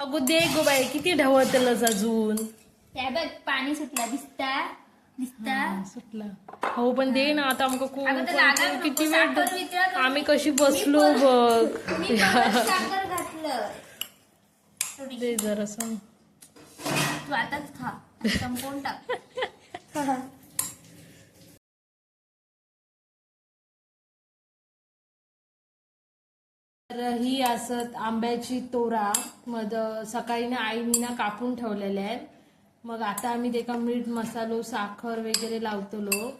अगो दे go by किती ढवळतलंच अजून. त्या बघ पाणी सुटला दिसता दिसता सुटला हो पण दे ना आता आमका अगं तर लागायला नको, किती साखर वेळ वितळत आम्ही कशी बसलो मी बघ. मी परत साखर घातलं थोडी. दे जरासं. तू आताच खा संपवून टाक. तर ही असत आंब्याची तोरा मग सकाळी ना आईनी ना कापून ठेवलेल्या आहेत. मग आता आम्ही ते का मीठ मसालो साखर वगैरे लावतलो.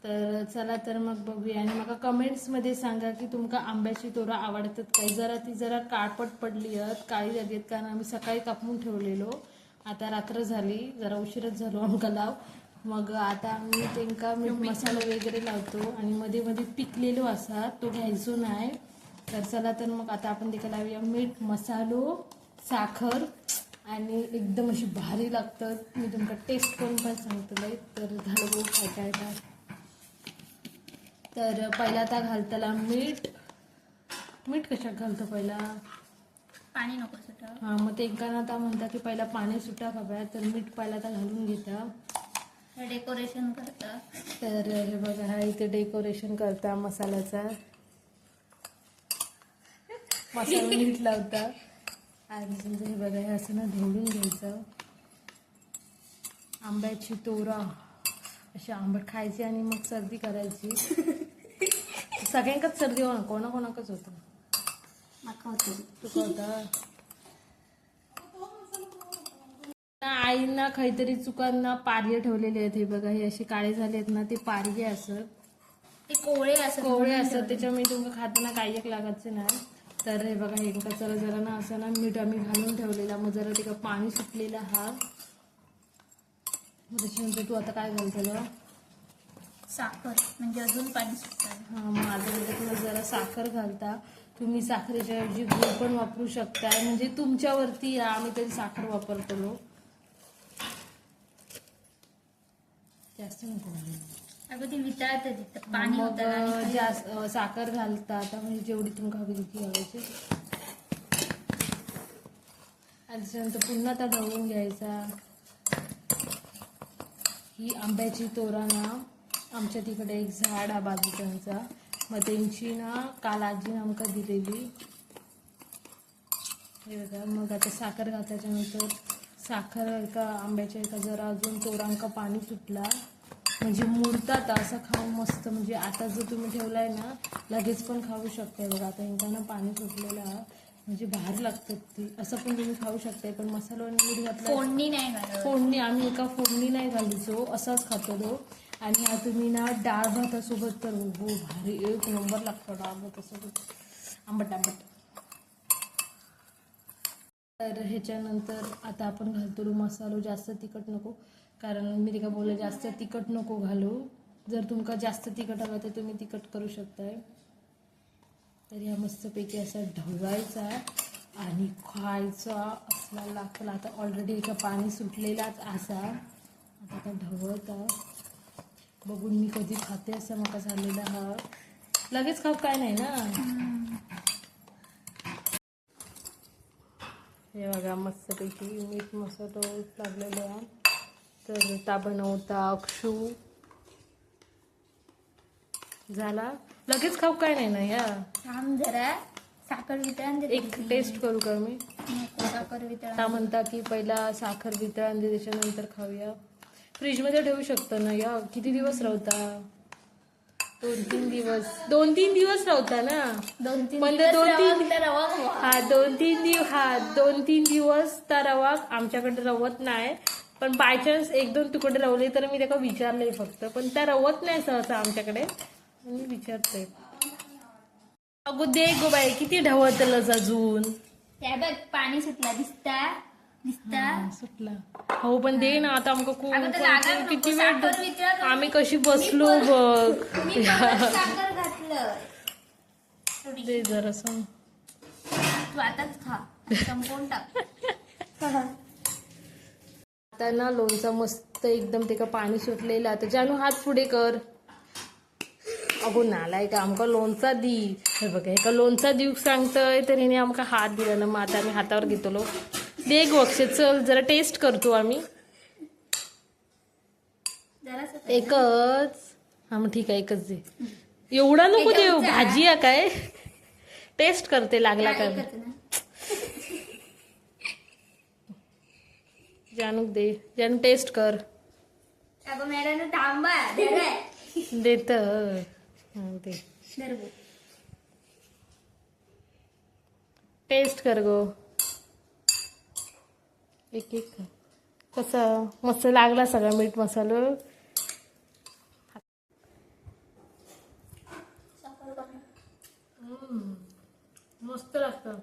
तर चला तर मग बघूया आणि मग कमेंट्स मध्ये सांगा की तुमका आंब्याची तोरा आवडतात काय. जरा काळपट पडली आहेत काळी झाली आहेत कारण आम्ही सकाळी कापून ठेवलेलो. आता रात्र झाली जरा उशीरच झालो आमका लाव. मग आता आम्ही त्यांका मीठ मसाला वगैरे लावतो आणि मध्ये मध्ये पिकलेलो असा तो घ्यायचो नाही. तर चला तर मग आता आपण तिकडे लावूया मीठ मसालो साखर आणि एकदम अशी भारी लागतात. मी तुमका टेस्ट करून पण सांगतलंय. तर झालं बघ काय काय काय. तर पहिला आता घालताला मीठ कशात घालतो पहिला पाणी नको सुट. हा मग ते एकानं आता म्हणता की पहिला पाणी सुटा हव्या तर मीठ पहिला आता घालून घेता. डेकोरेशन करता. तर हे बघा हा इथे डेकोरेशन करता मसाल्याचा मसाला मीठ लावता आणि समजा हे बघा हे असं ना ढवळून घ्यायचं. आंब्याची तोरा अशी आंबट खायची आणि मग सर्दी करायची. सगळ्यांकाच सर्दी हो ना कोणाकोणाकच होतं. माका होतो तू होता आईना काहीतरी चुकांना पार्य ठेवलेले आहेत. हे बघा हे असे काळे झाले आहेत ना ते पार्य असत ते कोवळे असत कोवळे असतात त्याच्यामुळे तुमका खाताना काही एक लागायचं नाही. तर हे बघा हे जरा जरा ना असं ना मीठ आम्ही घालून ठेवलेला मग जरा तिका पाणी सुटलेला हा. मग त्याच्यानंतर तू आता काय घालतेला साखर म्हणजे अजून पाणी सुटतं. हा मग आता तुला जरा साखर घालता. तुम्ही साखरेच्या ऐवजी गूळ पण वापरू शकता म्हणजे तुमच्यावरती आम्ही तरी साखर वापरतो. जास्त नको अगं ती वितळत तिथं पाणी मग होतं जास्त साखर घालता आता म्हणजे जेवढी तुमका हवी तितकी घालायची आणि त्याच्यानंतर पुन्हा त्या ढवळून घ्यायचा. ही आंब्याची तोरा ना आमच्या तिकडे एक झाड हा बाजूच्यांचा मग त्यांची ना काल आजीने आमका दिलेली. हे बघा मग आता साखर घातल्याच्या नंतर साखर एका आंब्याच्या एका जरा अजून तोरांका पाणी सुटला म्हणजे मुरतात असं खाऊन मस्त. म्हणजे आता जर तुम्ही ठेवलाय ना लगेच पण खाऊ शकताय. बघा आता यांना पाणी सुटलेलं म्हणजे बाहेर लागतात ती असं पण तुम्ही खाऊ शकताय. पण मसाला आणि मीठ घातला फोडणी नाही घालत. फोडणी आम्ही एका फोडणी नाही घालीचो असाच खातो तो. आणि हा तुम्ही ना डाळ भातासोबत तर हो भारी एक नंबर लागतो डाळ भातासोबत आंबट आंबट. तर ह्याच्यानंतर आता आपण घालतो मसालो जास्त तिखट नको कारण मी तिका बोलले जास्त तिखट नको घालू. जर तुमका जास्त तिखट हवं तर तुम्ही तिखट करू शकताय. तर ह्या मस्तपैकी असा ढवळायचा आणि खायचा असला लागला. आता ऑलरेडी एका पाणी सुटलेलाच असा आता ढवळता बघून मी कधी खाते असं मका झालेला हा. लगेच खाऊ काय नाही ना. हे बघा मस्तपैकी मीठ मसाला लागलेला आहे. तर ता बनवता अक्षू झाला लगेच खाऊ काय नाही ना या. थांब जरा साखर वितळण एक टेस्ट करू का मी. साखर वितळण ता म्हणता की पहिला साखर वितळण दे त्याच्यानंतर खाऊया. फ्रीजमध्ये ठेवू शकतो ना या. किती दिवस राहता 2-3 दिवस 2-3 दिवस राहता ना. 2-3 पण दिवस 2-3 तर रवा खावा. हा 2-3 दिवस तर रवा आमच्याकडे रवत नाही. पण बायचान्स 1-2 तुकडे रवले तर मी त्याला विचारले फक्त पण त्या रवत नाही सहसा आमच्याकडे. मी विचारते अगो दे गो बाई किती ढवळतलंच अजून. त्या बघ पाणी सुटला दिसता दिसता सुटला हो पण दे ना आता आमका अगं तर लागायला नको, किती साखर वेळ वितळत आम्ही कशी बसलो बघ. मी परत साखर घातलं थोडी. दे जरासं. तू आताच खा संपवून टाक. आता ना लोणचं मस्त एकदम ते का पाणी सुटलेलं आता जानू हात पुढे कर. अगो नालाय का आमका लोणचा दी. हे बघा एका लोणचा दिवस सांगतोय तर हिने आमका हात दिला ना मग आता आम्ही हातावर घेतलो. दे ग अक्षय, चल जरा टेस्ट करतो आम्ही. जरासं एकच. हा मग ठीक आहे, एकच दे. एवढा नको देऊ, भाजी आहे काय. टेस्ट करते लागला काय. एकच ना. जानू दे, जानू टेस्ट कर. अगं मॅडम थांबा. देत दे, टेस्ट कर गो. एक एक कसं मस्त लागला सगळा मीठ मसाला. मस्त लागतं.